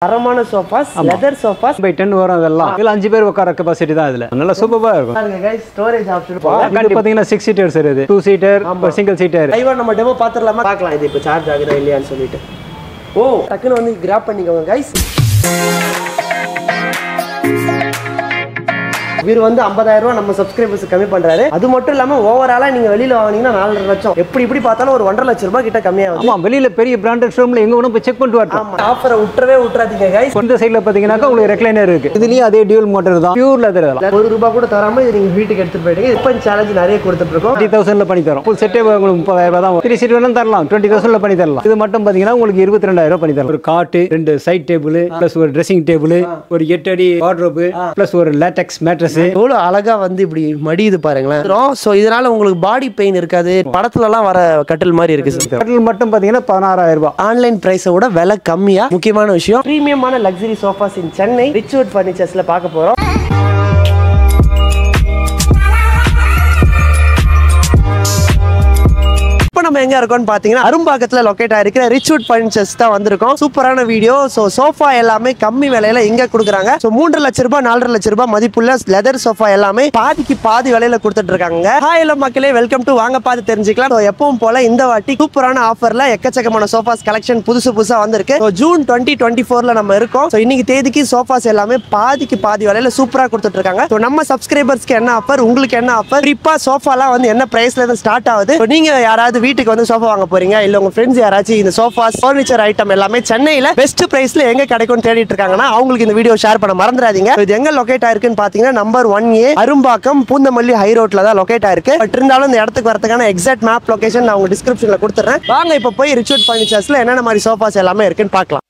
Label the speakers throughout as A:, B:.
A: தரமான sofas, leather sofas
B: by 10 வரும். அதெல்லாம் இதுல 5 பேர் உட்கார கெபாசிட்டி தான். இதுல நல்ல சூப்பரா இருக்கும்.
A: பாருங்க गाइस, ஸ்டோரேஜ் ஆப்ஷன்
B: இது பாத்தீங்கன்னா 6 சீட்டர் சார். இது 2 சீட்டர் ஒரு சிங்கிள் சீட்டர்.
A: லைவா நம்ம டெமோ பாத்துறலாமா? பார்க்கலாம் இது இப்ப சார்ஜ் ஆகுதா இல்லையான்னு சொல்லிட்டு. ஓ டக்குன்னு வந்து கிராப் பண்ணிக்கோங்க गाइस. இவர் வந்து 50,000 ரூபாய் நம்ம சப்ஸ்கிரைபர்ஸ் கம்மி பண்றாரு. அது மட்டும் இல்லாம ஓவராலா நீங்க வெளியில வாங்குனீங்கன்னா 4.5 லட்சம். எப்படி பார்த்தாலும் ஒரு 1.5 லட்சம் ரூபாய் கிட்ட கம்மியாகும்.
B: ஆமா, வெளியில பெரிய பிராண்டட் ஷோரூம்ல எங்க வேணும் போய் செக் பண்ணிட்டு வரலாம்.
A: ஆமா, ஆஃபரை விட்டுறாதீங்க गाइस.
B: இந்த சைடுல பாத்தீங்கன்னாக்கா உங்களுக்கு ரெக்லைனர் இருக்கு. இதுலயும் அதே டியூல் மோட்டார் தான், பியூர் லெதர். அதெல்லாம்
A: 1 ரூபாய் கூட தராம இது நீங்க வீட்டுக்கு எடுத்துட்டு போயிட்டீங்க. இப்போ சேலஞ்ச் நிறைய கொடுத்துட்டு இருக்கோம்.
B: 30,000ல பண்ணி தரோம். ஃபுல் செட்டே உங்களுக்கு 30,000 தான். 3 சீட் வேணும் தரலாம், 20,000ல பண்ணி தரலாம். இது மட்டும் பாத்தீங்கன்னா உங்களுக்கு 22,000 பண்ணி தரலாம். ஒரு காட், 2 சைட் டேபிள் பிளஸ் ஒரு ட்ரெஸ்ஸிங் டேபிள், ஒரு 8 அடி வார்ட்ரோப் பிளஸ் ஒரு லேட்டெக்ஸ் மேட்ரஸ்.
A: எவ்வளவு அழகா வந்து இப்படி மடியுது பாருங்களேன். சோ இதனால உங்களுக்கு பாடி பெயின் இருக்காது. படத்துல எல்லாம் வர கட்டில் மாதிரி இருக்கு சார்.
B: கட்டில் மட்டும் பாத்தீங்கன்னா 16,000 ரூபாய்.
A: ஆன்லைன் பிரைஸை விட விலை கம்மியா. முக்கியமான விஷயம், பிரீமியமான luxury sofas in Chennai Richwood ஃபர்னிச்சர்ஸ்ல பார்க்க போறோம். நம்ம எங்க இருக்கோம்னு பாத்தீங்கன்னா அரும்பாக்கத்துல லொகேட் ஆயிருக்கிற ரிச்வுட் ஃபர்னிச்சர்ஸ் தான் வந்திருக்கோம். சூப்பரான வீடியோ. சோஃபா எல்லாமே கம்மி விலையில இங்க கொடுக்குறாங்க. 3 லட்சம் ரூபாய் 4.5 லட்சம் ரூபாய் மதிப்புள்ள லெதர் சோஃபா எல்லாமே பாதிக்கு பாதி விலையில கொடுத்துட்டு இருக்காங்க. ஹாய் ஹலோ மக்களே, வெல்கம் டு வாங்க பார்த்து தெரிஞ்சுக்கலாம். எப்பவும் போல இந்த வாட்டி சூப்பரான ஆஃபர்ல எக்கச்சக்கமான சோஃபாஸ் கலெக்ஷன் புதுசா வந்திருக்கு. ஜூன் 2024ல நம்ம இருக்கோம். இன்னைக்கு தேதிக்கு சோஃபாஸ் எல்லாமே பாதிக்கு பாதி விலையில சூப்பரா கொடுத்துட்டு இருக்காங்க. நம்ம சப்ஸ்கிரைபர்ஸ்க்கு என்ன ஆஃபர், உங்களுக்கு என்ன ஆஃபர், குறிப்பா சோஃபாலாம் வந்து என்ன பிரைஸ்ல இருந்து ஸ்டார்ட் ஆகுது. நீங்க யாராவது வீட்டுக்கு வந்து சோஃபா வாங்க போறீங்க, இல்ல உங்க ஃப்ரெண்ட்ஸ் யாராச்சும் இந்த சோஃபாஸ் ஃபர்னிச்சர் ஐட்டம் எல்லாமே சென்னையில பெஸ்ட் பிரைஸ்ல எங்க கிடைக்கும் தேடிட்டு இருக்காங்கன்னா அவங்களுக்கு இந்த வீடியோ ஷேர் பண்ண மறந்துடாதீங்க. இது எங்க லொகேட் ஆயிருக்குன்னு பாத்தீங்கன்னா number 1A Arumbakkam Poonamallee high ரோட்ல தான் லொகேட் ஆயிருக்கு. பட் இருந்தாலும் இந்த இடத்துக்கு வரதுக்கான எக்ஸாக்ட் மேப் லொகேஷன் நான் உங்க டிஸ்கிரிப்ஷன்ல கொடுத்துறேன். வாங்க இப்ப போய் ரிச்வுட் ஃபர்னிச்சர்ஸ்ல என்னென்ன மாதிரி சோஃபாஸ் எல்லாமே இருக்குன்னு பார்க்கலாம்.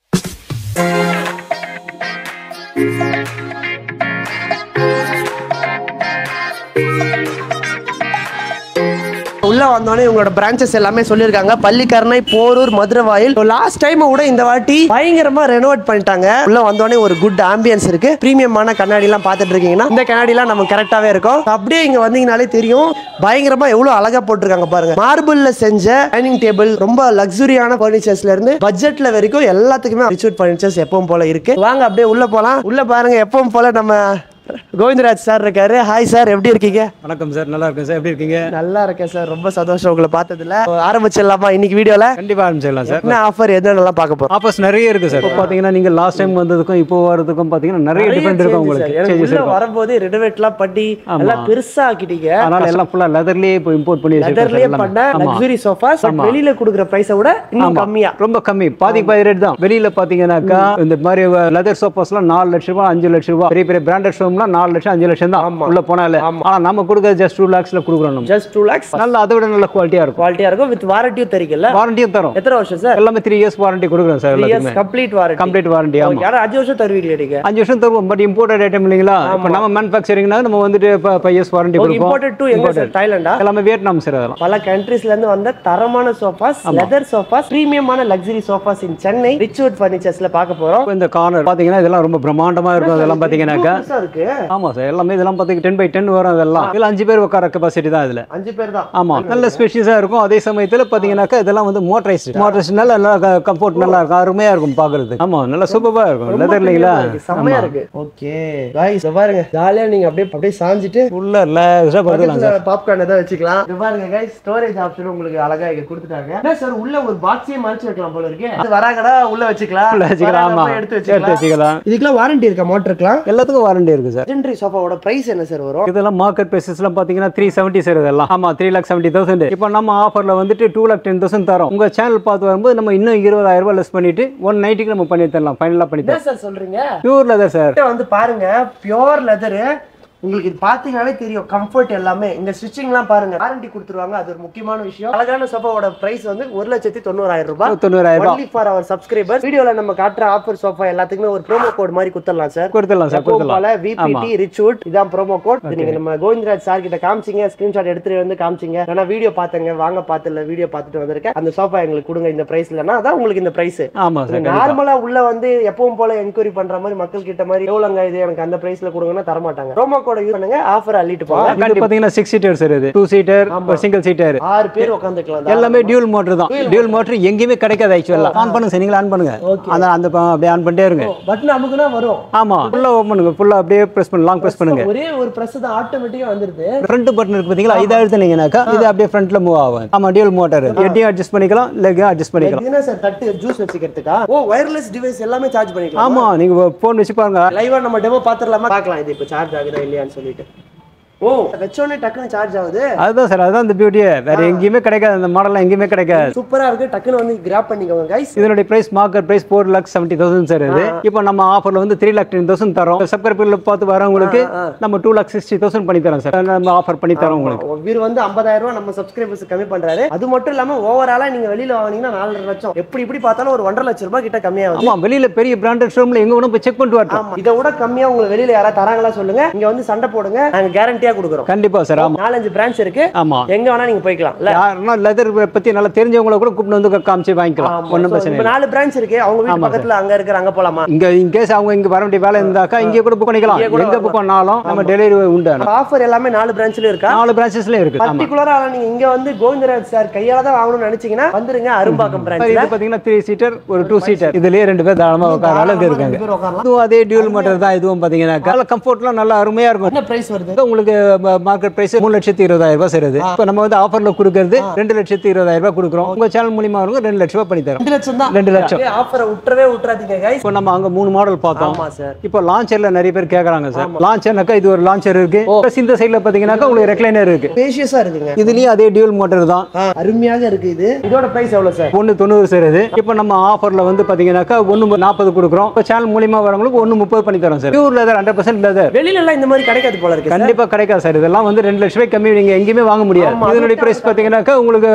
A: உள்ள வந்தோடனே உங்களோட பிரான்ச்சஸ் எல்லாமே சொல்லிருக்காங்க. பள்ளிக்கரணை, போரூர், மதுரவாயில். லாஸ்ட் டைம் கூட இந்த வாட்டி பயங்கரமா ரெனோவேட் பண்ணிட்டாங்க. உள்ள வந்தோடனே ஒரு குட் ஆம்பியன்ஸ் இருக்கு. பிரீமியமான கண்ணாடி எல்லாம் பாத்துட்டு இருக்கீங்கன்னா இந்த கண்ணாடி எல்லாம் நம்ம கரெக்டாவே இருக்கும். அப்படியே இங்க வந்தீங்கனாலே தெரியும் பயங்கரமா எவ்வளவு அழகா போட்டிருக்காங்க பாருங்க. மார்பிள்ல செஞ்ச டைனிங் டேபிள், ரொம்ப லக்ஸுரியான பர்னிச்சர்ஸ்ல இருந்து பட்ஜெட்ல வரைக்கும் எல்லாத்துக்குமே ரிச்வுட் ஃபர்னிச்சர்ஸ் எப்பவும் போல இருக்கு. வாங்க அப்படியே உள்ள போலாம். உள்ள பாருங்க, எப்பவும் போல நம்ம கோவிந்தராஜ் சார் இருக்காரு. ஹாய் சார், எப்படி இருக்கீங்க?
B: வணக்கம் சார், நல்லா இருக்கேன் சார். எப்படி இருக்கீங்க?
A: நல்லா இருக்கேன் சார், ரொம்ப சந்தோஷம் உங்களை பார்த்ததுல. ஆரம்பிச்சிடலாமா இன்னைக்கு வீடியோல?
B: கண்டிப்பா ஆரம்பிச்சிடலாம் சார்.
A: என்ன ஆஃபர் என்னென்னலாம் பார்க்க போறோம்?
B: ஆஃபர்ஸ் நிறைய இருக்கு சார். இப்போ பாத்தீங்கன்னா நீங்க லாஸ்ட் டைம் வந்ததுக்கும் இப்போ வரதுக்கும் பாத்தீங்கன்னா நிறைய டிஃபரெண்ட் இருக்கு உங்களுக்கு.
A: உள்ள வரும்போது ரெனோவேட்லாம் பண்ணி எல்லாம் பெருசா ஆக்கிட்டீங்க.
B: அதனால எல்லாம் ஃபுல்லா லெதர்லயே இப்போ இம்போர்ட் பண்ணி
A: லெதர்லயே பண்ண லக்ஸரி சோஃபாஸ் வெளியில கொடுக்குற பிரைஸை விட இன்னும் கம்மியா,
B: ரொம்ப கம்மி, பாதி ரேட் தான். வெளியில பாத்தீங்கன்னாக்கா இந்த மாதிரி லெதர் சோஃபாஸ்லாம் 4 லட்சம் ரூபாய் 5 லட்சம் ரூபாய், பெரிய பெரிய பிராண்டட் ஷோரூம்லாம் 4 லட்சம் 5 லட்சம் தான் உள்ள போனால. ஆனா நம்ம கொடுக்க ஜஸ்ட் 2 lakhsல கொடுக்குறோம். நம்ம
A: ஜஸ்ட் 2 lakhs.
B: நல்ல அதை விட நல்ல குவாலிட்டியா இருக்கும்.
A: வித் வாரண்டியும் தரீங்கல்ல?
B: வாரண்டியும் தரோம்.
A: எத்தனை வருஷம் சார்?
B: எல்லாமே 3 years வாரண்டி கொடுக்குறோம் சார். எல்லாமே
A: கம்ப்ளீட் வாரண்டி.
B: ஆமா.
A: யாரா 5 வருஷம் தருவீங்களா நீங்க?
B: 5 வருஷம் தருவோம். பட் இம்போர்ட்டட் ஐட்டம் இல்லீங்களா? இப்ப நம்ம மேனுஃபேக்சரிங்னா நம்ம வந்துட்டு 5 years வாரண்டி கொடுப்போம்.
A: இம்போர்ட்டட் டு எங்க சார்? தாய்லாண்டா?
B: எல்லாமே வியட்நாம் சார். அதெல்லாம்
A: பல கண்ட்ரீஸ்ல இருந்து வந்த தரமான சோஃபாஸ், லெதர் சோஃபாஸ், பிரீமியமான luxury sofas in Chennai Richwood ஃபர்னிச்சர்ஸ்ல பார்க்க போறோம்.
B: இந்த கார்னர் பாத்தீங்கன்னா இதெல்லாம் ரொம்ப பிரம்மாண்டமா இருக்கும். அதெல்லாம் பாத்தீங்கன்னாக்கா
A: இருக்கு.
B: ஆமா சார், எல்லாமே இதெல்லாம் பாத்தீங்கன்னா 10 by 10 வரும். அதெல்லாம் இதுல 5 பேர் உட்கார கெபாசிட்டி தான். இதுல
A: 5 பேர் தான்.
B: ஆமா, நல்ல ஸ்பேஷியஸா இருக்கும். அதே சமயத்துல பாத்தீங்கன்னாக்கா இதெல்லாம் வந்து மோட்டரைஸ்ட் நல்லா கம்ஃபோர்ட் நல்லா இருக்கும், அருமையா இருக்கும் பாக்குறதுக்கு. ஆமா, நல்ல சூப்பரா இருக்கும். லெதர் இல்லீங்களா?
A: செமையா இருக்கு. ஓகே गाइस, பாருங்க ஜாலியா நீங்க அப்படியே சாஞ்சிட்டு
B: உள்ள ரிலாக்ஸா படுக்கலாம் சார்.
A: பாப்கார்ன் ஏதாவது வச்சுக்கலாம். இது பாருங்க गाइस, ஸ்டோரேஜ் ஆப்ஷன் உங்களுக்கு அழகா இங்க கொடுத்துட்டாங்க. என்ன சார், உள்ள ஒரு பாக்ஸே மறைச்சு வைக்கலாம் போல இருக்கு. அது வராங்கடா உள்ள வச்சுக்கலாம்.
B: ஆமா, எடுத்து வச்சுக்கலாம்.
A: இதுக்குலாம் வாரண்டி இருக்கா? மோட்டருக்குலாம்
B: எல்லாத்துக்கும் வாரண்டி இருக்கு சார்.
A: லெஜெண்டரி சோஃபாவோட பிரைஸ் என்ன சார் வரும்?
B: இதெல்லாம் மார்க்கெட் பிரைசஸ்லாம் பாத்தீங்கன்னா 370 சார். இதெல்லாம் ஆமா 3,70,000. இப்போ நம்ம ஆஃபர்ல வந்துட்டு 2,10,000 தரோம். உங்க சேனல் பார்த்து வரும்போது நம்ம இன்னும் 20,000 ரூபாய் லெஸ் பண்ணிட்டு 190க்கு நம்ம பண்ணி தரலாம். ஃபைனலா பண்ணி தரலாம்.
A: சார் சொல்றீங்க
B: பியூர் லெதர் சார்.
A: வந்து பாருங்க, பியூர் லெதர். உங்களுக்கு இது பாத்தீங்கன்னாலே தெரியும் கம்ஃபர்ட் எல்லாமே. இந்த ஸ்டிச்சிங்லாம் பாருங்க, வாரண்டி கொடுத்துருவாங்க. அது ஒரு முக்கியமான விஷயம். அழகான சோஃபாவோட பிரைஸ் வந்து 1,90,000 ரூபாய்.
B: 90,000
A: only for our subscribers. வீடியோல நம்ம காட்டுற ஆஃபர் சோஃபா எல்லாத்துக்குமே ஒரு ப்ரோமோ கோட் மாதிரி கொடுத்துடலாம் சார்.
B: கொடுத்துடலாம் சார்.
A: போல விபிடி ரிச்வுட் இதான் ப்ரோமோ கோட். நீங்க நம்ம கோவிந்தராஜ் சார் கிட்ட காமிச்சீங்க, ஸ்கிரீன்ஷாட் எடுத்துட்டு வந்து காமிச்சீங்க. ஆனா வீடியோ பாத்தங்க, வாங்க பாத்துல வீடியோ பார்த்துட்டு வந்திருக்கேன். அந்த சோஃபா எங்களுக்கு கொடுங்க இந்த பிரைஸ்லனா அதான் உங்களுக்கு இந்த பிரைஸ்.
B: ஆமா சார்.
A: நார்மலா உள்ள வந்து எப்பவும் போல என்கொயரி பண்ற மாதிரி மக்கள் கிட்ட மாதிரி எவ்வளவுங்க இது எனக்கு அந்த பிரைஸ்ல கொடுங்கன்னா தர மாட்டாங்க. ப்ரோமோ கோட் யூஸ் பண்ணுங்க ஆஃபர் அள்ளிட்டு போங்க.
B: இது பாத்தீங்கன்னா 6 சீட்டர் சார் இது 2 சீட்டர் ஒரு சிங்கிள் சீட்டர்
A: 6 பேர் உட்கார்ந்துக்கலாம்.
B: எல்லாமே டியூல் மோட்டர் தான். டியூல் மோட்டர் எங்கேயுமே கிடைக்காது ஆக்சுவலா. ஆன் பண்ணுங்க சார், நீங்க ஆன் பண்ணுங்க. அந்த அப்படியே ஆன் பண்ணிட்டே இருங்க.
A: பட்டன் அமுக்குனா வரும்.
B: ஆமா ஃபுல்லா ஓபன் பண்ணுங்க. ஃபுல்லா அப்படியே பிரஸ் பண்ணு, லாங் பிரஸ் பண்ணுங்க.
A: ஒரே ஒரு பிரஸ் தான் ஆட்டோமேட்டிக்கா வந்துருது.
B: ஃப்ரண்ட் பட்டன் இருக்கு பாத்தீங்களா, இத அழுத்துனீங்கனாக்கா இது அப்படியே ஃப்ரண்ட்ல மூவ் ஆகும். ஆமா டியூல் மோட்டார். ஹெட்டையும் அட்ஜஸ்ட் பண்ணிக்கலாம், லெக்கையும் அட்ஜஸ்ட் பண்ணிக்கலாம்.
A: என்ன சார் தட்டு ஜூஸ் வச்சிக்கிறதுக்கா? ஓ வயர்லெஸ் டிவைஸ் எல்லாமே சார்ஜ் பண்ணிக்கலாம்.
B: ஆமா நீங்க போன் வச்சு பாருங்க.
A: லைவா நம்ம டெமோ பாத்துறலாமா? பார்க்கலாம் இது இப்ப சார்ஜ் ஆகுதா இல்லையான்னு சொல்லிட்டு. ஓ வெச்சோனே டக்குன்னு சார்ஜ் ஆகுது.
B: அதுதான் சார், அதுதான் இந்த பியூட்டியே. வேற எங்கேயுமே கிடைக்காது, இந்த மாடல்லாம் எங்கேயுமே கிடைக்காது.
A: சூப்பரா இருக்கு. டக்குன்னு வந்து கிராப் பண்ணிக்கோங்க गाइस.
B: இதனுடைய பிரைஸ் மார்க்கெட் பிரைஸ் 4,70,000 சார் இது. இப்போ நம்ம ஆஃபர்ல வந்து 3,10,000 தரோம். சப்ஸ்கிரைபர்ல பார்த்து வரவங்களுக்கு நம்ம 2,60,000 பண்ணி தரோம் சார். நம்ம ஆஃபர் பண்ணி தரோம் உங்களுக்கு.
A: வீர் வந்து 50,000 ரூபாய் நம்ம சப்ஸ்கிரைபர்ஸ் கம்மி பண்றாரு. அது மட்டும் இல்லாம ஓவராலா நீங்க வெளியில வாங்குனீங்கன்னா 4.5 லட்சம். எப்படி பார்த்தாலும் ஒரு 1.5 லட்சம் ரூபாய் கிட்ட கம்மியா ஆகும்.
B: ஆமா வெளியில பெரிய பிராண்டட் ஷோரூம்ல எங்க வேணும் போய் செக் பண்ணிட்டு வரலாம்.
A: ஆமா இத விட கம்மியா உங்களுக்கு வெளியில யாரா தராங்களா சொல்லுங்க. இங்க வந்து சண்டை போடுங்க, நாங்க கேரண்டியா கொடுக்குறோம்.
B: கண்டிப்பா சார். ஆமா
A: 4-5 பிரான்ச் இருக்கு.
B: ஆமா
A: எங்க வேணா நீங்க போய்க்கலாம்.
B: யாரனா லெதர் பத்தி நல்லா தெரிஞ்சவங்கள கூட கூப்பிட்டு வந்து காமிச்சு வாங்கிக்கலாம். ஒண்ணும் பிரச்சனை
A: இல்ல. 4 பிரான்ச் இருக்கு. அவங்க வீட்டு பக்கத்துல அங்க இருக்கு, அங்க போலாமா?
B: இங்க இன் கேஸ் அவங்க இங்க வர வேண்டிய வேலை இருந்தாக்கா இங்க கூட புக் பண்ணிக்கலாம். எங்க புக் பண்ணாலும் நம்ம டெலிவரி உண்டு.
A: ஆஃபர் எல்லாமே 4 பிரான்ச்ல இருக்கா?
B: 4 பிரான்ச்சஸ்ல இருக்கு.
A: பர்టిక్యులரா நீங்க இங்க வந்து கோவிந்தராஜ் சார் கையால தான் வாங்கணும்னு நினைச்சீங்கன்னா வந்துருங்க அரும்பாக்கம் பிரான்ச்ல.
B: இது பாத்தீங்கன்னா 3 சீட்டர் ஒரு 2 சீட்டர். இதுலயே 2 பேர் தாராளமா உட்கார அளவுக்கு இருக்காங்க. இதுவும் அதே டியூல் மோட்டார் தான். இதுவும் பாத்தீங்கன்னா நல்ல கம்ஃபர்ட்லாம் நல்லா அருமையா இருக்கும்.
A: என்ன பிரைஸ் வருது?
B: உங்களுக்கு மார்க்கெட் பிரைஸ் 3,20,000 ரூபாய் சார் இது. இப்போ நம்ம வந்து ஆஃபர்ல கொடுக்கிறது 2,20,000 ரூபாய் கொடுக்குறோம். உங்க சேனல் மூலமா வரவங்க 2 லட்சம் ரூபாய் பண்ணி தரோம்.
A: 2 லட்சம் தான்.
B: 2 லட்சம்
A: ஆஃபரை விட்டுறாதீங்க गाइस.
B: இப்போ நம்ம அங்க 3 மாடல் பார்த்தோம்.
A: ஆமா சார்.
B: இப்போ லான்ச்சர்ல நிறைய பேர் கேக்குறாங்க சார். லான்ச்சர்னாக்கா இது ஒரு லான்ச்சர் இருக்கு. பிளஸ் இந்த சைடுல பாத்தீங்கன்னாக்கா உங்களுக்கு ரெக்லைனர் இருக்கு.
A: ஸ்பேஷியஸா இருக்குங்க.
B: இதுலயும் அதே டியூல் மோட்டார் தான்.
A: அருமையாக இருக்கு இது. இதோட பிரைஸ் எவ்வளவு சார்?
B: 1,90 சார் இது. இப்போ நம்ம ஆஃபர்ல வந்து பாத்தீங்கன்னாக்கா 1,40 கொடுக்குறோம். இப்போ சேனல் மூலமா வரவங்களுக்கு 1,30 பண்ணி தரோம் சார். Pure leather 100% leather.
A: வெளியில எல்லாம் இந்த மாதிரி கிடைக்காது போல இருக்கு.
B: கண்டிப்பா கிடைக்காது சார். இதெல்லாம் வந்து 2 லட்சம் ரூபாய் கம்மி நீங்க எங்கேயுமே வாங்க முடியாது. இதனுடைய பிரைஸ் பாத்தீங்கன்னாக்கா உங்களுக்கு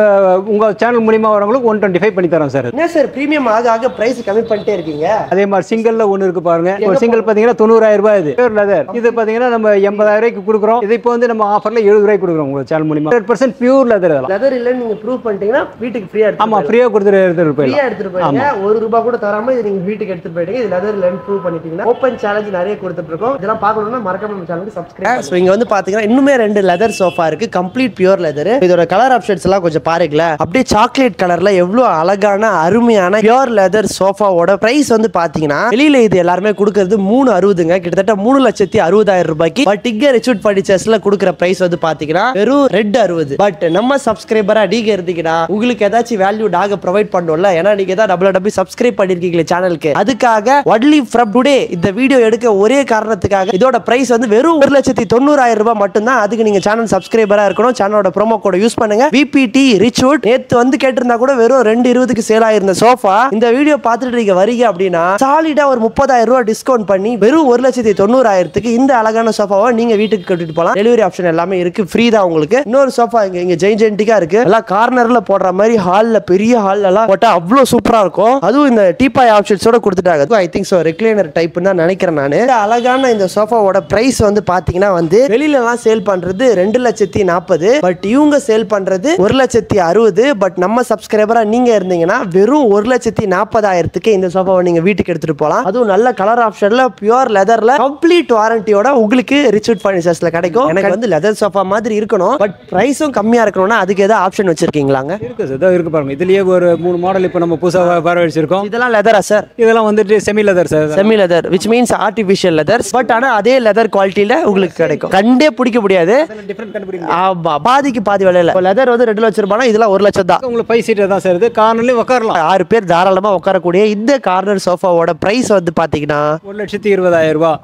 B: உங்க சேனல் மூலமா வரவங்களுக்கு 125 பண்ணி தரோம் சார்.
A: என்ன சார் பிரீமியம் ஆக பிரைஸ் கம்மி பண்ணிட்டே இருக்கீங்க?
B: அதே மாதிரி சிங்கிள்ல ஒன்னு இருக்கு பாருங்க. ஒரு சிங்கிள் பாத்தீங்கன்னா 90,000 ரூபாய் இது. Pure leather. இது பாத்தீங்கன்னா நம்ம 80,000 ரூபாய்க்கு கொடுக்குறோம். இது இப்போ வந்து நம்ம ஆஃபர்ல 70 ரூபாய்க்கு கொடுக்குறோம் உங்க சேனல் மூலமா. 100% பியூர் லெதர்.
A: லெதர் இல்ல நீங்க ப்ரூவ் பண்ணிட்டீங்கன்னா வீட்டுக்கு ஃப்ரீயா எடுத்து.
B: ஆமா ஃப்ரீயா எடுத்துட்டு போயிடலாம்.
A: ஃப்ரீயா எடுத்துட்டு போயிடுங்க. 1 ரூபாய் கூட தராம இது நீங்க வீட்டுக்கு எடுத்துட்டு போயிடுங்க. இது லெதர் இல்லன்னு ப்ரூவ் பண்ணிட்டீங்கன்னா ஓபன் சேலஞ்ச் நிறைய கொடுத்துட்டு இருக்கோம். இதெல்லாம் பார்க்கணும்னா மறக்காம நம்ம சேனலுக்கு சப்ஸ்கிரைப். சோ இங்க வந்து பாத்தீங்கன்னா இன்னுமே 2 லெதர் சோஃபா இருக்கு. Complete pure leather. இதோட கலர் ஆப்ஷன்ஸ் எல்லாம் கொஞ்சம் பாருங்களேன். அப்படியே சாக்லேட் கலர்ல எவ்வளவு அழகான அருமையான பியூர் லெதர் சோஃபாவோட பிரைஸ் வந்து பாத்தீங்கன்னா வெளியில இது எல்லாருமே கொடுக்கிறது 360ங்க. கிட்டத்தட்ட 3,60,000 ரூபாய்க்கு. பட் இங்க ரிச்சூட் ஃபர்னிச்சர்ஸ்ல கொடுக்குற பிரைஸ் வந்து பாத்தீங்கன்னா வெறும் 260. பட் நம்ம சப்ஸ்கிரைபரா நீங்க இருந்தீங்கன்னா உங்களுக்கு ஏதாச்சும் வேல்யூ நாங்க ப்ரொவைட் பண்ணோம்ல. ஏன்னா நீங்க தான் டபுள் சப்ஸ்கிரைப் பண்ணிருக்கீங்களே சேனலுக்கு. அதுக்காக ஒன்லி ஃப்ரம் டுடே இந்த வீடியோ எடுக்க ஒரே காரணத்துக்காக இதோட பிரைஸ் வந்து வெறும் 1,90,000 ரூபாய் மட்டும் தான். அதுக்கு நீங்க சேனல் சப்ஸ்கிரைபரா இருக்கணும். சேனலோட ப்ரோமோ கோட் யூஸ் பண்ணுங்க. விபிடி ரிச்சூட். நேத்து வந்து கேட்டிருந்தா கூட வெறும் 220க்கு சேல் ஆயிருந்த சோஃபா இந்த வீடியோ பார்த்துட்டு நீங்க வரீங்க அப்படின்னா சாலிடா ஒரு 30,000 ரூபாய் டிஸ்கவுண்ட் பண்ணி வெறும் 1,90,000க்கு இந்த அழகான சோஃபாவை நீங்க வீட்டுக்கு கட்டிட்டு போலாம். டெலிவரி ஆப்ஷன் எல்லாமே இருக்கு. ஃப்ரீ தான் உங்களுக்கு. இன்னொரு சோஃபா இங்க ஜெயின்டிக்கா இருக்கு. எல்லாம் கார்னர்ல போடுற மாதிரி ஹால்ல பெரிய ஹால்ல எல்லாம் போட்டா அவ்வளவு சூப்பரா இருக்கும். அதுவும் இந்த டீபாய் ஆப்ஷன்ஸோட கொடுத்துட்டாங்க. I think so recliner type தான் நினைக்கிறேன் நானு. இந்த அழகான இந்த சோஃபாவோட பிரைஸ் வந்து பாத்தீங்கன்னா வந்து வெளியில எல்லாம் சேல் பண்றது 2,40,000. பட் இவங்க சேல் பண்றது 1,60,000. பட் நம்ம சப்ஸ்கிரைபரா நீங்க இருந்தீங்கன்னா வெறும் 1,40,000க்கு இந்த சோஃபாவை நீங்க வீட்டுக்கு எடுத்துட்டு போலாம். அதுவும் நல்ல கலர் ஆப்ஷன்ல பியூர் லெதர்ல கம்ப்ளீட் வாரண்டியோட உங்களுக்கு ரிச்சூட் ஃபர்னிச்சர்ஸ்ல கிடைக்கும். எனக்கு வந்து லெதர் சோஃபா மாதிரி இருக்கணும். பட் பிரைஸும் கம்மியா இருக்கணும்னா அதுக்கு ஏதாவது ஆப்ஷன் வச்சிருக்கீங்களாங்க?
B: இருக்கு சார். இருக்கு பாருங்க. இதுலயே ஒரு 3 மாடல் இப்போ நம்ம புதுசா வர வச்சிருக்கோம்.
A: இதெல்லாம் லெதரா சார்?
B: இதெல்லாம் வந்துட்டு semi leather sir.
A: Semi leather which means artificial leathers. But ஆனா அதே லெதர் குவாலிட்டில உங்களுக்கு கிடைக்கும். கண்டே பிடிக்க முடியாது.
B: டிஃபரண்ட் கண்டுபிடிங்க.
A: ஆமா பாதிக்கு பாதி விலையில. லெதர் வந்து 2 லட்சம் ரூபாய். இதெல்லாம் 1 லட்சம் தான்.
B: உங்களுக்கு 5 சீட்டர் தான் சார். இது கார்னர்லயே உட்காரலாம்.
A: 6 பேர் தாராளமா உட்காரக்கூடிய இந்த கார்னர் சோஃபாவோட பிரைஸ் வந்து பாத்தீங்கன்னா
B: 1,20,000 ரூபாய்.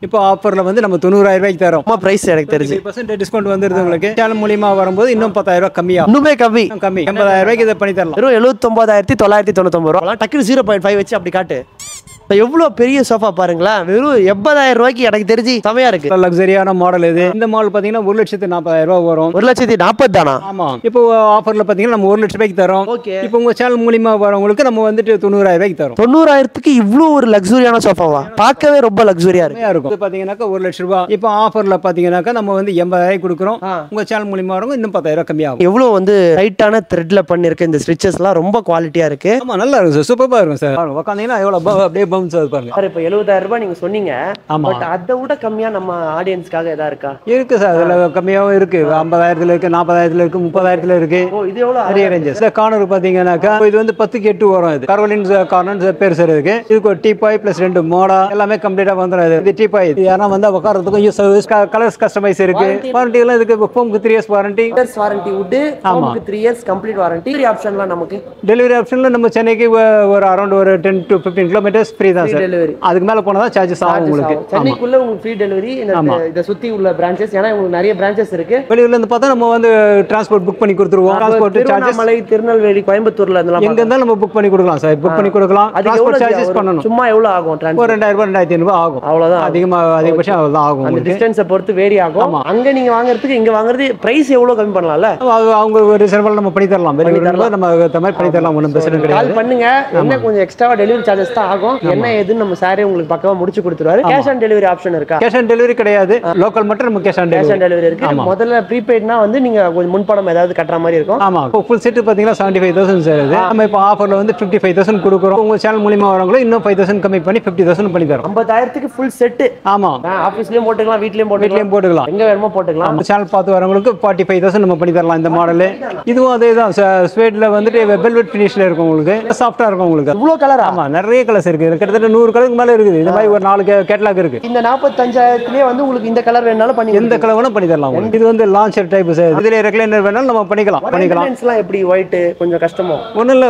B: இப்போ ஆஃபர்ல வந்து நம்ம 90,000 ரூபாய்க்கு தரோம்.
A: பிரைஸ் எனக்கு தெரிஞ்சு
B: 10% டிஸ்கவுண்ட் வந்துருது உங்களுக்கு. சேனல் மூலமா வரும்போது இன்னும் 10,000 ரூபாய் கம்மியா.
A: இன்னுமே கம்மி
B: 80,000 ரூபாய்க்கு இதை பண்ணி தரலாம்.
A: வெறும் 79,999 ரூபாய். டக்குனு 0.5 வச்சு அப்படி காட்டு. எவ்வளவு பெரிய சோஃபா பாருங்களேன். வெறும் 80,000 ரூபாய்க்கு எனக்கு தெரிஞ்சு செமையா இருக்கு.
B: லக்ஸரியான மாடல் இது. இந்த மாடல் பாத்தீங்கன்னா 1,40,000 ரூபாய் வரும்.
A: 1,40,000 தானா? ஆமா.
B: இப்போ ஆஃபர்ல பாத்தீங்கன்னா நம்ம 1 லட்சம் ரூபாய்க்கு தரோம். இப்போ உங்க சேனல் மூலமா வரவங்களுக்கு நம்ம வந்துட்டு 90,000 ரூபாய்க்கு தரோம்.
A: 90,000க்கு இவ்வளவு ஒரு லக்ஸரியான சோஃபாவா? பார்க்கவே ரொம்ப லக்ஸரியா
B: இருக்கும். இது பாத்தீங்கன்னா 1 லட்சம் ரூபாய். இப்போ ஆஃபர்ல பாத்தீங்கன்னா நம்ம வந்து 80,000 கொடுக்குறோம். உங்க சேனல் மூலமா வரவங்க இன்னும் 10,000 ரூபாய் கம்மியாகும்.
A: எவ்வளவு வந்து டைட்டான த்ரெட்ல பண்ணிருக்க இந்த ஸ்டிச்சஸ் எல்லாம் ரொம்ப குவாலிட்டியா இருக்கு.
B: ஆமா நல்லா இருக்கும் சார். சூப்பரா இருக்கும் சார். உட்காந்தீங்கன்னா எவ்வளவு அப்படியே பவுன்ஸ் அது பாருங்க
A: சார் இப்போ 70,000 ரூபாய் நீங்க சொன்னீங்க.
B: ஆமா.
A: பட் அதை விட கம்மியா நம்ம ஆடியன்ஸ்க்காக ஏதா இருக்கா?
B: இருக்கு சார், அதுல கம்மியாகவும் இருக்கு. 50,000 இருக்கு, 40,000 இருக்கு, 30,000 இருக்கு.
A: ஓ இது எவ்வளவு
B: நிறைய ரேஞ்சஸ். இந்த கார்னர் பாத்தீங்கன்னாக்கா இது வந்து 10க்கு 8 வரும். இது கரோலின் கார்னர் பேர் சார் இதுக்கு. இதுக்கு ஒரு டீபாய் பிளஸ் 2 மோடா எல்லாமே கம்ப்ளீட்டா வந்துடும். இது டீபாய் யாரா வந்து உட்காரத்துக்கும் யூஸ் சர்வீஸ் கலர்ஸ் கஸ்டமைஸ் இருக்கு. வாரண்டி எல்லாம் இதுக்கு ஃபோம்க்கு 3 இயர்ஸ் வாரண்டி.
A: இயர்ஸ் வாரண்டி உட் ஃபோம்க்கு 3 இயர்ஸ் கம்ப்ளீட் வாரண்டி. டெலிவரி ஆப்ஷன்லாம் நமக்கு
B: டெலிவரி ஆப்ஷன்ல நம்ம சென்னைக்கு ஒரு அரௌண்ட் ஒரு 10 to 15 கிலோமீட்டர்ஸ் ஃப்ரீ தான் சார்.
A: டெலிவரி
B: அதுக்கு மேல போனா தான் சார்ஜஸ் ஆகும் உங்களுக்கு.
A: சென்னைக்குள்ள உங்களுக்கு ஃப்ரீ டெலிவரி. இத சுத்தி உள்ள பிரான்ச்சஸ், ஏன்னா உங்களுக்கு நிறைய பிரான்ச்சஸ் இருக்கு.
B: வெளியூர்ல இருந்து பார்த்தா நம்ம வந்து டிரான்ஸ்போர்ட் புக் பண்ணி கொடுத்துருவோம். டிரான்ஸ்போர்ட் சார்ஜஸ்
A: மலை, திருநெல்வேலி, கோயம்புத்தூர்ல இருந்தெல்லாம்
B: எங்க இருந்தாலும் நம்ம புக் பண்ணி கொடுக்கலாம் சார். புக் பண்ணி கொடுக்கலாம். டிரான்ஸ்போர்ட் சார்ஜஸ் பண்ணனும்.
A: சும்மா எவ்வளவு ஆகும்?
B: ஒரு 2000 ரூபாய் 2500 ரூபாய் ஆகும். அவ்வளவுதான். அதிகபட்சம் அவ்வளவுதான் ஆகும்.
A: அந்த டிஸ்டன்ஸை பொறுத்து வேரி ஆகும். அங்க நீங்க வாங்குறதுக்கு இங்க வாங்குறது பிரைஸ் எவ்வளவு கம்மி பண்ணலாம்ல?
B: அவங்க ஒரு ரிசர்வல் நம்ம பண்ணி தரலாம். வெளியூர்ல நம்ம அந்த மாதிரி பண்ணி தரலாம். ஒண்ணும் பிரச்சனை கிடையாது.
A: கால் பண்ணுங்க. என்ன கொஞ்சம் எக்ஸ்ட்ரா டெலிவரி சார்ஜஸ் தான் ஆகும். என்ன ஏதுன்னு நம்ம சாரே உங்களுக்கு பக்கமா முடிச்சு கொடுத்துருவாரு. கேஷ் ஆன் டெலிவரி ஆப்ஷன் இருக்கா?
B: கேஷ் ஆன் டெலிவரி கிடையாது. லோக்கல் மட்டும் நம்ம கேஷ் ஆன்
A: டெலிவரி இருக்கு. முதல்ல ப்ரீபெய்ட்னா வந்து நீங்க கொஞ்சம் முன்பணம் ஏதாவது கட்டுற மாதிரி இருக்கும்.
B: ஆமா. ஃபுல் செட் பாத்தீங்கன்னா 75,000 சார். இது நம்ம இப்போ ஆஃபர்ல வந்து 55,000 கொடுக்குறோம். உங்க சேனல் மூலமா வரவங்க இன்னும் 5,000 கம்மி பண்ணி 50,000 பண்ணி தரோம்.
A: 50,000க்கு ஃபுல் செட்.
B: ஆமா.
A: ஆபீஸ்லயும் போட்டுக்கலாம், வீட்லயும் போட்டுக்கலாம், எங்க வேணுமோ போட்டுக்கலாம்.
B: நம்ம சேனல் பார்த்து வரவங்களுக்கு 45,000 நம்ம பண்ணி தரலாம். இந்த மாடல் இதுவும் அதே தான். ஸ்வேட்ல வந்துட்டு வெல்வெட் ஃபினிஷ்ல இருக்கும். உங்களுக்கு சாஃப்ட்டா இருக்கும். உங்களுக்கு
A: இவ்வளவு கலர்.
B: ஆமா, நிறைய கலர்ஸ் இருக்கு. கிட்டத்தட்ட 100 கலருக்கு மேல இருக்குது. இந்த மாதிரி ஒரு 4 கேட்டலாக் இருக்கு.
A: இந்த 45,000லயே வந்து உங்களுக்கு இந்த கலர் வேணாலும் பண்ணி,
B: எந்த கலர் வேணா பண்ணி தரலாம். இது வந்து லான்ச்சர் டைப் சார். இதுல ரெக்லைனர் வேணாலும் நம்ம பண்ணிக்கலாம்.
A: மெயின்டனன்ஸ்லாம் எப்படி? ஒயிட் கொஞ்சம் கஷ்டமோ?
B: ஒண்ணும் இல்ல,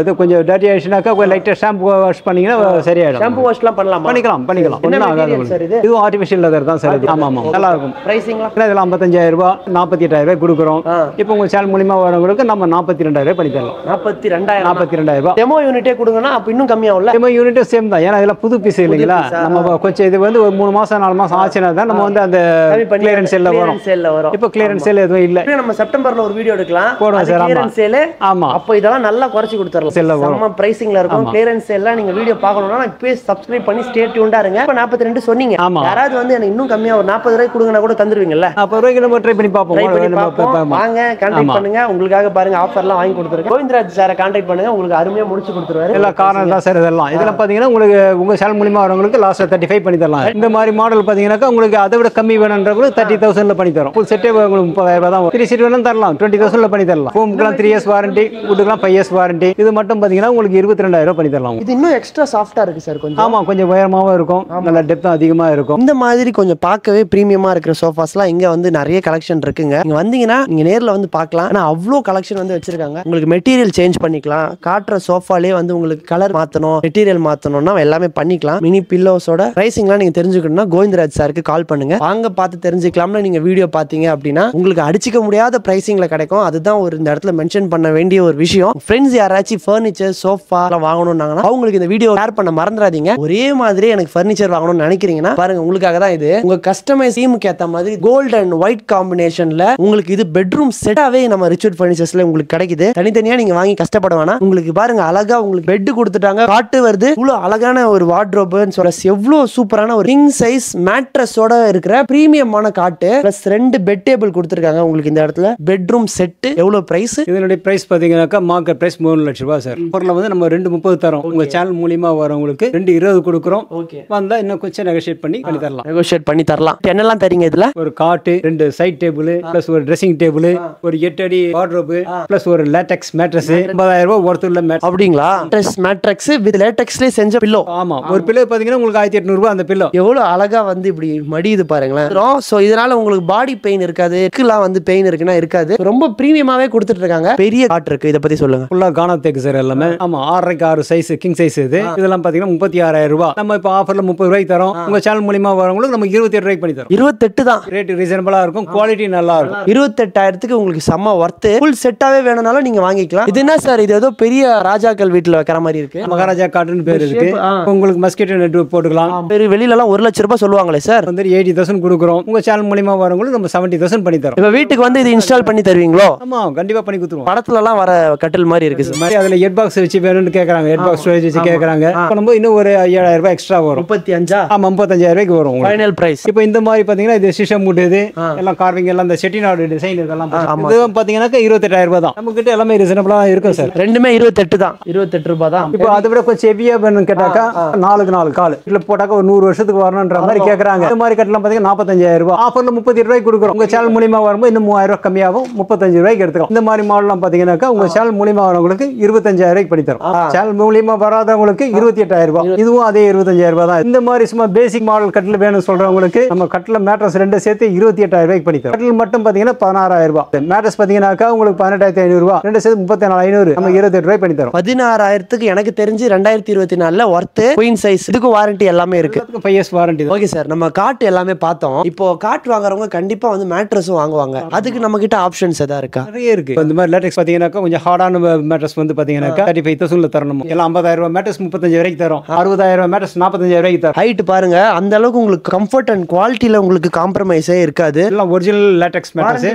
B: இது கொஞ்சம் டர்ட்டி ஆயிடுச்சுனாக்கா லைட்டா ஷாம்பு வாஷ் பண்ணீங்கன்னா சரியாயிடும்.
A: ஷாம்பு வாஷ்லாம் பண்ணலாமா?
B: பண்ணிக்கலாம். ஒண்ணும் ஆகாது சார். இது ஆர்டிஃபிஷியல் லெதர் தான் சார். ஆமா ஆமா, நல்லா இருக்கும்.
A: பிரைசிங்லாம்
B: இதெல்லாம் 55,000 ரூபாய் 48,000 ரூபாய் கொடுக்குறோம். இப்போ உங்க சேனல் மூலமா வரவங்களுக்கு நம்ம 42,000 ரூபாய் பண்ணி தரலாம். 42,000 ரூபாய்.
A: டெமோ யூனிட்டே கொடுங்கன்னா அப்ப இன்னும் கம்மியாகும்ல?
B: டெமோ யூனிட் சேம் தான். ஏன்னா இதெல்லாம் புது பீஸ் இல்லைங்களா? நம்ம கொஞ்சம் இது வந்து ஒரு 3 மாசம் 4 மாசம் ஆச்சுனா தான் நம்ம வந்து அந்த கிளியரன்ஸ் சேல்ல வரும். இப்போ கிளியரன்ஸ் சேல் எதுவும் இல்ல.
A: நம்ம செப்டம்பர்ல ஒரு வீடியோ எடுக்கலாம்
B: போடுவோம் சார்.
A: Clearance sale. ஆமா, அப்ப இதெல்லாம் நல்லா குறைச்சு கொடுத்துறலாம். நம்ம பிரைசிங்ல இருக்கும். கிளியரன்ஸ் சேல்ல நீங்க வீடியோ பார்க்கணும்னா இப்பவே சப்ஸ்கிரைப் பண்ணி ஸ்டே டியூன்டா இருங்க. இப்ப 42 சொன்னீங்க. யாராவது வந்து எனக்கு இன்னும் கம்மியா ஒரு 40 ரூபாய் கொடுங்கனா கூட தந்துருவீங்கல்ல?
B: 40 ரூபாய்க்கு நம்ம ட்ரை பண்ணி பாப்போம்.
A: வாங்க, கான்டாக்ட் பண்ணுங்க. உங்களுக்காக பாருங்க ஆஃபர்லாம் வாங்கி கொடுத்துருக்கேன். கோவிந்தராஜ் சாரை கான்டாக்ட் பண்ணுங்க. உங்களுக்கு அருமையா முடிச்சு கொடுத்துருவாரு. எல்லா
B: காரணம் தான் சார் இதெல்லாம். இதெல்லாம் பாத்தீங்கன்னா உங்களுக்கு உங்க சேனல் மூலமா வரவங்களுக்கு லாஸ்ட்ல 35 பண்ணி தரலாம். இந்த மாதிரி மாடல் பாத்தீங்கன்னா உங்களுக்கு அதை விட கம்மி வேணும்ன்றவங்களுக்கு 30,000 பண்ணி தரோம். ஃபுல் செட்டே உங்களுக்கு 30,000 ரூபாய் தான். 3 சீட் வேணும் தரலாம். 20,000 பண்ணி தரலாம். ஃபோம்க்குலாம் 3 இயர்ஸ் வாரண்டி, வுட்டுக்குலாம் 5 இயர்ஸ் வாரண்டி. இது மட்டும் பாத்தீங்கன்னா உங்களுக்கு 22,000 பண்ணி தரலாம்.
A: இது இன்னும் எக்ஸ்ட்ரா சாஃப்ட்டா இருக்கு சார். கொஞ்சம்
B: ஆமா, கொஞ்சம் உயரமாவும் இருக்கும். நல்ல டெப்த்தும் அதிகமா இருக்கும்.
A: இந்த மாதிரி கொஞ்சம் பார்க்கவே பிரீமியமா இருக்கிற சோஃபாஸ்லாம் இங்க வந்து நிறைய கலெக்ஷன் இருக்குங்க. நீங்க வந்தீங்கன்னா நீங்க நேர்ல வந்து பார்க்கலாம். ஆனா அவ்வளோ கலெக்ஷன் வந்து வச்சிருக்காங்க. உங்களுக்கு மெட்டீரியல் சேஞ்ச் பண்ணிக்கலாம். காட்டுற சோஃபாலே வந்து உங்களுக்கு கலர் மாத்தணும், மெட்டீரியல் மாத்தணும்னா எல்லாமே பண்ணிக்கலாம். மினி பில்லோஸோட பிரைசிங்லாம் நீங்க தெரிஞ்சுக்கணும்னா கோவிந்தராஜ் சாருக்கு கால் பண்ணுங்க. வாங்க பார்த்து தெரிஞ்சுக்கலாம்னு நீங்க வீடியோ பாத்தீங்க அப்படின்னா உங்களுக்கு அடிச்சுக்க முடியாத பிரைசிங்ல கிடைக்கும். அதுதான் ஒரு இந்த இடத்துல மென்ஷன் பண்ண வேண்டிய ஒரு விஷயம். ஃப்ரெண்ட்ஸ் யாராச்சும் ஃபர்னிச்சர், சோஃபா வாங்கணும்னாங்கன்னா அவங்களுக்கு இந்த வீடியோ ஷேர் பண்ண மறந்துடாதீங்க. ஒரே மாதிரி எனக்கு ஃபர்னிச்சர் வாங்கணும்னு நினைக்கிறீங்கன்னா பாருங்க, உங்களுக்காக தான் இது. உங்க கஸ்டமைஸ் தீமுக்கு ஏத்த மாதிரி கோல்ட் அண்ட் ஒயிட் காம்பினேஷன்ல உங்களுக்கு இது பெட்ரூம் செட்டாவே நம்ம ரிச்வுட் ஃபர்னிச்சர்ஸ்ல உங்களுக்கு கிடைக்குது. தனித்தனியா நீங்க வாங்கி கஷ்டப்பட வேணாம். உங்களுக்கு பாருங்க அழகா உங்களுக்கு பெட் கொடுத்துட்டாங்க, காட்டு வருது. இவ்வளவு அழகான ஒரு வார்ட்ரோப்னு சொல்ல எவ்வளவு சூப்பரான ஒரு கிங் சைஸ் மேட்ரஸோட இருக்கிற பிரீமியமான காட்டு பிளஸ் 2 பெட் டேபிள் கொடுத்துருக்காங்க. உங்களுக்கு இந்த இடத்துல பெட்ரூம் செட் எவ்வளவு பிரைஸ்?
B: இதனுடைய பிரைஸ் பாத்தீங்கன்னாக்கா மார்க்கெட் பிரைஸ் 3 லட்சம் ரூபாய் சார். பொருளை வந்து நம்ம 230 தரோம். உங்க சேனல் மூலமா வரவங்களுக்கு 220 கொடுக்குறோம். வந்தா இன்னும் கொஞ்சம் நெகோஷியேட் பண்ணி தரலாம்.
A: நெகோஷியேட் பண்ணி தரலாம். என்னெல்லாம் தரீங்க இதுல?
B: ஒரு காட்டு, 2 சைட் டேபிள் பிளஸ் ஒரு ட்ரெஸ்ஸிங் டேபிள், ஒரு 8 அடி வார்ட்ரோப் பிளஸ் ஒரு லேட்டெக்ஸ் மேட்ரஸ் 50,000 ரூபாய் ஒர்த் உள்ள மேட்ரஸ்.
A: அப்படிங்களா? மேட்ரஸ் வித் லேட்டெக்ஸ்ல செஞ்ச பில்லோ.
B: ஆமா, ஒரு பில்லோ பாத்தீங்கன்னா உங்களுக்கு 1800 ரூபாய். அந்த பில்லோ
A: எவ்வளவு அழகா வந்து இப்படி மடியுது பாருங்களேன். சோ இதனால உங்களுக்கு பாடி பெயின் இருக்காது, நெக்லாம் வந்து பெயின் இருக்குன்னா இருக்காது. ரொம்ப பிரீமியமாவே கொடுத்துட்டு இருக்காங்க. பெரிய காட் இருக்கு, இத பத்தி சொல்லுங்க.
B: ஃபுல்லா கானா தேக்கு சார் எல்லாமே. ஆமா, 6.5க்கு 6 சைஸ் கிங் சைஸ் இது. இதெல்லாம் பாத்தீங்கன்னா 36,000 ரூபாய். நம்ம இப்ப ஆஃபர்ல 30 ரூபாய்க்கு தரோம். உங்க சேனல் மூலமா வரவங்களுக்கு நம்ம 28 ரூபாய்க்கு பண்ணி தரோம். 28 தான் ரேட் ரீசனபிளா இருக்கும். குவாலிட்டி நல்லா இருக்கும்.
A: 28,000க்கு உங்களுக்கு செம்ம ஒர்த். ஃபுல் செட்டாவே வேணும்னாலும் நீங்க வாங்கிக்கலாம். இது என்ன சார், இது ஏதோ பெரிய ராஜாக்கள் வீட்டுல வைக்கிற மாதிரி இருக்கு.
B: மகாராஜா காட்டுன்னு பேர் இருக்கு. உங்களுக்கு மஸ்கிட்டோ நெட் போட்டுக்கலாம்.
A: வெளியில எல்லாம் 1 லட்சம் ரூபாய் சொல்லுவாங்களே சார்,
B: வந்து 80,000 கொடுக்குறோம். உங்க சேனல் மூலமா வரவங்களுக்கு நம்ம 70,000 பண்ணி தரோம்.
A: இப்ப வீட்டுக்கு வந்து இது இன்ஸ்டால் பண்ணி தருவீங்களோ?
B: ஆமா, கண்டிப்பா பண்ணி கொடுத்துருவோம்.
A: படத்துல எல்லாம் வர கட்டில் மாதிரி இருக்கு சார்.
B: மாதிரி அதுல ஹெட் பாக்ஸ் வச்சு வேணும்னு கேக்குறாங்க. ஹெட் பாக்ஸ் ஸ்டோரேஜ் வச்சு கேக்குறாங்க. பண்ணும்போது இன்னும் ஒரு 7,000 ரூபாய் எக்ஸ்ட்ரா வரும். 35. ஆமா, 35,000 ரூபாய்க்கு வரும் ஃபைனல் பிரைஸ். இப்போ இந்த மாதிரி பாத்தீங்கன்னா இது சிஸ்டம் மூட், இது எல்லாம் கார்விங் எல்லாம் இந்த செட்டிநாடு டிசைன் இதெல்லாம் இது பாத்தீங்கன்னா 28,000 ரூபாய் தான். நம்ம கிட்ட எல்லாமே ரீசனபிளா இருக்கும் சார். ரெண்டுமே 28 தான். 28 ரூபாய் தான். இப்போ அதை விட கொஞ்சம் ஹெவியா வேணும்னு கேட்டாக்கா 4 கால் இதுல போட்டாக்க ஒரு 100 வருஷத்துக்கு வரணும்ன்ற மாதிரி கேக்குறாங்க. இந்த மாதிரி கட்டலாம் பாத்தீங்கன்னா 45,000 ரூபாய் ஆஃபர்ல 38 ரூபாய்க்கு கொடுக்குறோம். உங்க சேனல் மூலியமா வரும்போது இன்னும் 3000 ரூபாய் கம்மியாகும், 35 ரூபாய்க்கு எடுத்துக்கலாம். இந்த மாதிரி மாடல்லாம் பாத்தீங்கன்னாக்கா உங்க சேனல் மூலியமா வரவங்களுக்கு 25,000 ரூபாய்க்கு பண்ணி தரும். சேனல் மூலியமா வராதவங்களுக்கு 28,000 ரூபாய், இதுவும் அதே 25,000 ரூபாய் தான். இந்த மாதிரி சும்மா பேசிக் மாடல் கட்டில் வேணும்னு சொல்றவங்களுக்கு நம்ம கட்டில் மேட்ரஸ் ரெண்டு சேர்த்து 28,000 ரூபாய்க்கு பண்ணி தரும். கட்டில் மட்டும் பாத்தீங்கன்னா 16,000 ரூபாய், மேட்ரஸ் பாத்தீங்கன்னாக்கா உங்களுக்கு 18,500 ரூபாய், ரெண்டு சேர்த்து 34,500, நம்ம 28 ரூபாய் பண்ணி தரும்.
A: 16,000க்கு எனக்கு தெரிஞ்சு 2024ல ஒர்த் குயின் சைஸ், இதுக்கு வாரண்டி எல்லாமே இருக்கு.
B: 5 years வாரண்டி.
A: ஓகே சார், நம்ம காட் எல்லாமே பார்த்தோம். இப்போ காட் வாங்குறவங்க கண்டிப்பா வந்து மேட்ரஸும் வாங்குவாங்க. அதுக்கு நம்ம கிட்ட ஆப்ஷன்ஸ் எதா இருக்கா?
B: நிறைய இருக்கு. இந்த மாதிரி லேட்டெக்ஸ் பாத்தீங்கன்னாக்கா கொஞ்சம் ஹார்டான மேட்ரஸ் வந்து பாத்தீங்கன்னாக்கா 35,000 தரணும். எல்லாம் 50,000 ரூபாய் மேட்ரஸ் 35 வரைக்கும் தரும். 60,000 ரூபாய் மேட்ரஸ் 45,000 வரைக்கும் தரும்.
A: ஹைட் பாருங்க, அந்த அளவுக்கு உங்களுக்கு கம்ஃபர்ட் அண்ட் குவாலிட்டில உங்களுக்கு காம்ப்ரமைஸே இருக்காது.
B: எல்லாம் ஒரிஜினல் லேட்டெக்ஸ் மேட்ரஸ்.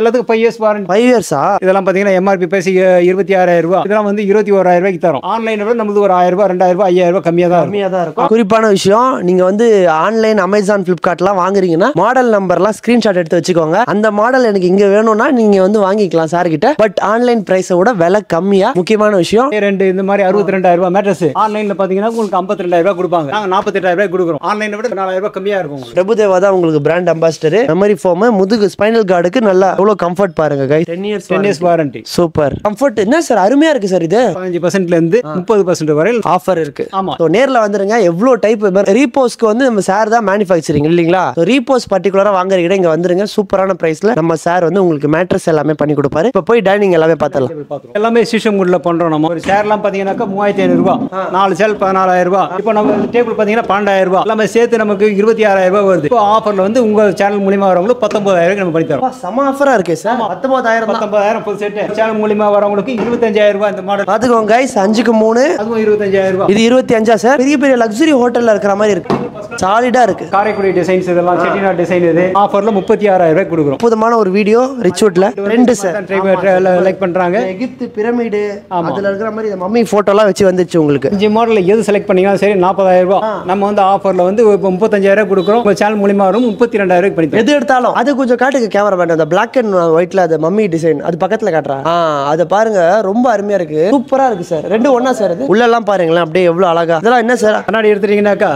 B: எல்லாத்துக்கும் 5 years வாரண்டி.
A: 5 இயர்ஸா?
B: இதெல்லாம் பாத்தீங்கன்னா எம்ஆர்பி பிரைஸ் 26,000 ரூபாய், இதெல்லாம் வந்து 21,000 ரூபாய்க்கு தரும். ஆன்லைன்ல விட நமக்கு ஒரு 1000 ரூபாய் 2,000 ரூபாய் 5,000 ரூபாய் கம்மியா தான் இருக்கும்.
A: குறிப்பான விஷயம், நீங்க வந்து ஆன்லைன் அமேசான் பிளிப்கார்ட்லாம் வாங்குறீங்கன்னா மாடல் நம்பர்லாம் ஸ்கிரீன்ஷாட் எடுத்து வச்சுக்கோங்க. அந்த மாடல் எனக்கு இங்க வேணும்னா நீங்க வந்து வாங்கிக்கலாம் சார் கிட்ட. பட் ஆன்லைன் பிரைஸை விட விலை கம்மியா. முக்கியமான விஷயம்,
B: ரெண்டு இந்த மாதிரி 62,000 ரூபாய் மேட்ரஸ் ஆன்லைன்ல பாத்தீங்கன்னா உங்களுக்கு 52,000 ரூபாய் கொடுப்பாங்க. நாங்க 48,000 ரூபாய் கொடுக்குறோம். ஆன்லைனை விட 4,000 ரூபாய் கம்மியா இருக்கும்.
A: பிரபுதேவா தான் உங்களுக்கு பிராண்ட் அம்பாசிடர். மெமரி ஃபோம், முதுகு ஸ்பைனல் கார்டுக்கு நல்லா எவ்வளவு கம்ஃபர்ட் பாருங்க guys. 10 years warranty. Super comfort. என்ன சார் அருமையா இருக்கு சார். இது
B: 15% இருந்து 30% வரை
A: ஆஃபர் இருக்கு.
B: ஆமா,
A: சோ நேர்ல வந்துருங்க. எவ்வளவு டைப் ரீபோஸ்க்கு வந்து நம்ம சார் தான் மேனுஃபேக்சரிங் இல்லீங்களா? ரீபோஸ் பர்టిక్యులரா வாங்குறீங்க, இங்க வந்துருங்க. சூப்பரான பிரைஸ்ல நம்ம சார் வந்து உங்களுக்கு மேட்ரஸ் எல்லாமே பண்ணி கொடுப்பாரு. இப்ப போய் டைனிங் எல்லாமே பார்த்தலாம்.
B: எல்லாமே சிஸ்டம் குட்ல பண்றோம். நம்ம ஒரு சேர்லாம் பாத்தீங்கன்னாக்கா 3,500 ரூபாய், 4 சேர் 14,000 ரூபாய். இப்போ நம்ம டேபிள் பாத்தீங்கன்னா 12,000 ரூபாய், எல்லாமே சேர்த்து நமக்கு 26,000 ரூபாய் வருது. இப்போ ஆஃபர்ல வந்து உங்க சேனல் மூலமா வரவங்களுக்கு 19,000 நம்ம பண்ணி தரோம்.
A: சம ஆஃபரா இருக்கு சார். 19,000
B: full set. சேனல் மூலமா வரவங்களுக்கு 25,000 ரூபாய் இந்த மாடல்.
A: பாத்துக்கோங்க guys, 5க்கு 3
B: அதுவும் 25,000 ரூபாய்.
A: இது 25 சார். பெரிய பெரிய லக்ஸரி ஹோட்டல்ல இருக்கிற மாதிரி இருக்கு. சாலிடா இருக்கு.
B: காரைக்குடி டிசைன்ஸ் இதெல்லாம் செட்டிநாட் டிசைன். இது ஆஃபர்ல 36,000 ரூபாய் கொடுக்குறோம்.
A: அற்புதமான ஒரு வீடியோ ரிச்வுட்ல ட்ரெண்ட் சார்
B: லைக் பண்றாங்க.
A: எகிப்து பிரமிடு அதுல இருக்கிற மாதிரி இந்த மம்மி போட்டோலாம் வச்சு வந்துச்சு உங்களுக்கு.
B: 5 மாடல்ல எது செலக்ட் பண்ணீங்கன்னா சரி 40,000 ரூபாய். நம்ம வந்து ஆஃபர்ல வந்து 35,000 ரூபாய் கொடுக்குறோம். உங்க சேனல் மூலமா வரும் 32,000 ரூபாய் பண்ணி தரோம்.
A: எது எடுத்தாலும் அது கொஞ்சம் காட்டுங்க கேமரா மேன். அந்த Black and Whiteல அந்த மம்மி டிசைன் அது பக்கத்துல காட்டுறா. அத பாருங்க, ரொம்ப அருமையா இருக்கு. சூப்பரா இருக்கு சார். ரெண்டு ஒண்ணா சார். இது உள்ள எல்லாம் பாருங்களேன், அப்படியே எவ்வளவு அழகா. இதெல்லாம் என்ன சார்?
B: கண்ணாடி எடுத்துட்டீங்கன்னாக்கா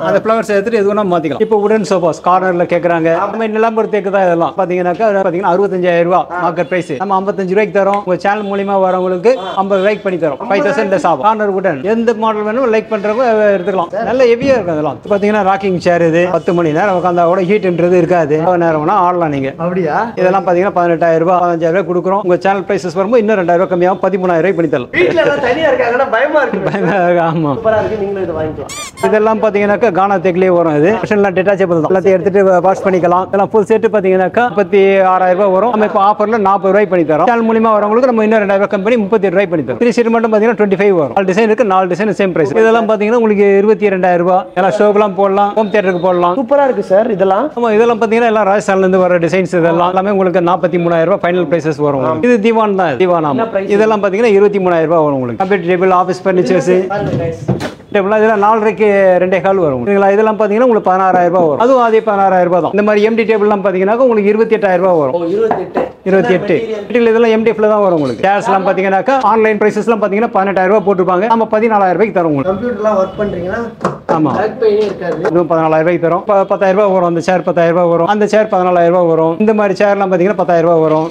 B: அந்த ஃப்ளவர்ஸ் எடுத்துட்டு எது வேணா மாத்திக்கலாம். இப்போ உடன் சோஃபாஸ் கார்னர்ல கேக்குறாங்க. நம்ம நிலம்பர் தேக்கு தான் இதெல்லாம். பாத்தீங்கன்னாக்கா 65,000 ரூபாய் மார்க்கெட் பிரைஸ். நம்ம 55 ரூபாய்க்கு தரோம். உங்க சேனல் மூலமா வரவங்களுக்கு 50 ரூபாய்க்கு பண்ணி தரோம். 5,000 லெஸ் ஆகும். கார்னர் உடன் எந்த மாடல் வேணும் லைக் பண்றவங்க எடுத்துக்கலாம். நல்ல ஹெவியா இருக்கு. அதெல்லாம் பாத்தீங்கன்னா ராக்கிங் சேர். இது 10 மணி நேரம் உட்கார்ந்தா கூட ஹீட்ன்றது இருக்காது. எவ்வளவு நேரம் வேணா ஆடலாம் நீங்க. அப்படியா? இதெல்லாம் பாத்தீங்கன்னா 18,000 ரூபாய் 15,000 ரூபாய் கொடுக்குறோம். உங்க சேனல் பிரைசஸ் வரும்போது இன்னும் 2,000 ரூபாய் கம்மியாகும். 13,000 ரூபாய் பண்ணி தரலாம். வீட்ல எல்லாம் தனியா இருக்காங்கன்னா பயமா இருக்கு. ஆமா, சூப்பரா இருக்கு. நீங்களும் இத வாங்கிக்கலாம். இதெல்லாம் பாத்தீங்கன்னாக்கா கானா தேக்லயே வரும். இது ஆப்ஷன்லாம் டெட்டாச்சபிள் தான். எல்லாத்தையும் எடுத்துட்டு வாஷ் பண்ணிக்கலாம். இதெல்லாம் ஃபுல் செட் பாத்தீங்கன்னாக்கா 36,000 ரூபாய் வரும். நம்ம இப்போ ஆஃபர்ல 40 ரூபாய் பண்ணி தரோம். சேனல் மூலமா வரவங்களுக்கு நம்ம இன்னும் 2,000 ரூபாய் கம்மி 38 ரூபாய் பண்ணி தரோம். 3 சீட் மட்டும் பாத்தீங்கன்னா 25 வரும். 4 டிசைன் இருக்கு. 4 டிசைன் சேம் பிரைஸ். இதெல்லாம் பாத்தீங்கன்னா உங்களுக்கு 22,000 ரூபாய். எல்லாம் ஷோக்கெல்லாம் போடலாம், ஹோம் தியேட்டருக்கு போடலாம்.
A: சூப்பரா இருக்கு சார். இதெல்லாம்
B: ஆமா, இதெல்லாம் பாத்தீங்கன்னா எல்லாம் ராஜஸ்தான்ல இருந்து வர டிசைன்ஸ். இதெல்லாம் எல்லாமே உங்களுக்கு 43,000 ரூபாய் ஃபைனல் பிரைசஸ் வரும். இது தீவான் தான். தீவான். ஆமா, இதெல்லாம் பாத்தீங்கன்னா 23,000 ரூபாய் வரும் உங்களுக்கு. Computer table, office furnitures table இதெல்லாம் 4.5க்கு 2.25 வரும். இதெல்லாம் பாத்தீங்கன்னா உங்களுக்கு 16,000 ரூபாய் வரும். அதுவும் அதே 16,000 ரூபாய் தான். இந்த மாதிரி எம்டி டேபிள்லாம் பாத்தீங்கன்னா உங்களுக்கு 28,000 ரூபாய் வரும். 28 இதெல்லாம் எம்டிஎஃப்ல தான் வரும் உங்களுக்கு. கேஷ்லாம் பாத்தீங்கன்னாக்கா ஆன்லைன் பிரைசஸ்லாம் பாத்தீங்கன்னா 18,000 ரூபாய் போட்டுருப்பாங்க. நம்ம 14,000 ரூபாய்க்கு தரோம் உங்களுக்கு.
A: கம்ப்யூட்டர்லாம் ஒர்க் பண்றீங்கன்னா
B: ஆமா, இதுவும் 14,000 ரூபாய்க்கு தரும். 10,000 ரூபாய் வரும். அந்த சேர் 10,000 ரூபாய் வரும். அந்த சேர் 14,000 ரூபாய் வரும். இந்த மாதிரி சேர்லாம் பாத்தீங்கன்னா 10,000 ரூபாய் வரும்.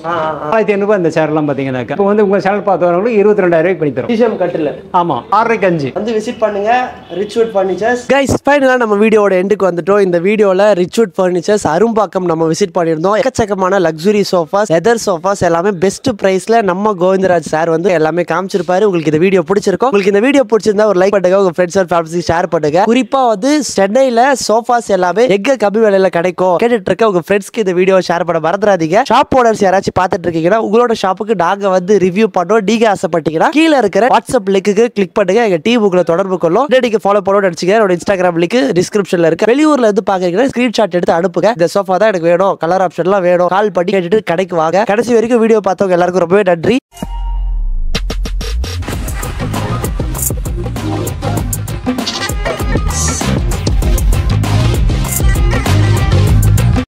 B: 1,500 ரூபாய் இந்த சேர்லாம் பாத்தீங்கன்னாக்கா. இப்போ வந்து உங்க சேனல் பார்த்து வரவங்களுக்கு 22,000 ரூபாய்க்கு பண்ணி தரும். டிஷம் கட்டில். ஆமா, 6.5 வந்து
A: விசிட் பண்ணுங்க ரிச்வுட் ஃபர்னிச்சர்ஸ். கைஸ், ஃபைனலா நம்ம வீடியோட எண்டுக்கு வந்துட்டோம். இந்த வீடியோல ரிச்வுட் ஃபர்னிச்சர்ஸ் அரும்பாக்கம் நம்ம விசிட் பண்ணியிருந்தோம். எக்கச்சக்கமான லக்ஸுரி சோஃபாஸ், லெதர் சோஃபாஸ் எல்லாமே பெஸ்ட் பிரைஸ்ல நம்ம கோவிந்தராஜ் சார் வந்து எல்லாமே காமிச்சிருப்பாரு. உங்களுக்கு இந்த வீடியோ பிடிச்சிருக்கும். உங்களுக்கு இந்த வீடியோ பிடிச்சிருந்தா ஒரு லைக் பண்ணுங்க, உங்க ஃப்ரெண்ட்ஸ் அண்ட் ஃபேமிலிக்கு ஷேர் பண்ணுங்க. குறிப்பா வந்து சென்னையில சோஃபாஸ் எல்லாமே எங்க கம்மி விலையில கிடைக்கும் கேட்டுட்டு இருக்க உங்க ஃப்ரெண்ட்ஸ்க்கு இந்த வீடியோ ஷேர் பண்ண மறந்துடாதீங்க. ஷாப் ஓனர்ஸ் யாராச்சும் பார்த்துட்டு இருக்கீங்கன்னா உங்களோட ஷாப்புக்கு நாங்க வந்து ரிவ்யூ பண்ணோம். நீங்க ஆசைப்பட்டீங்கன்னா கீழே இருக்கிற வாட்ஸ்அப் லிங்க்கு கிளிக் பண்ணுங்க. எங்க டீம் உங்களை தொடர்பு கொள்ளும். நீங்க ஃபாலோ பண்ணணும்னு நினைச்சீங்க, என்னோட இன்ஸ்டாகிராம் லிங்க் டிஸ்கிரிப்ஷன்ல இருக்கு. வெளியூர்ல இருந்து பாக்குறீங்கன்னா ஸ்கிரீன்ஷாட் எடுத்து அனுப்புங்க. இந்த சோஃபா தான் எனக்கு வேணும், கலர் ஆப்ஷன்லாம் வேணும், கால் பண்ணி கேட்டுட்டு கடைக்கு வாங்க. கடைசி வரைக்கும் வீடியோ பார்த்தவங்க எல்லாருக்கும் ரொம்பவே நன்றி.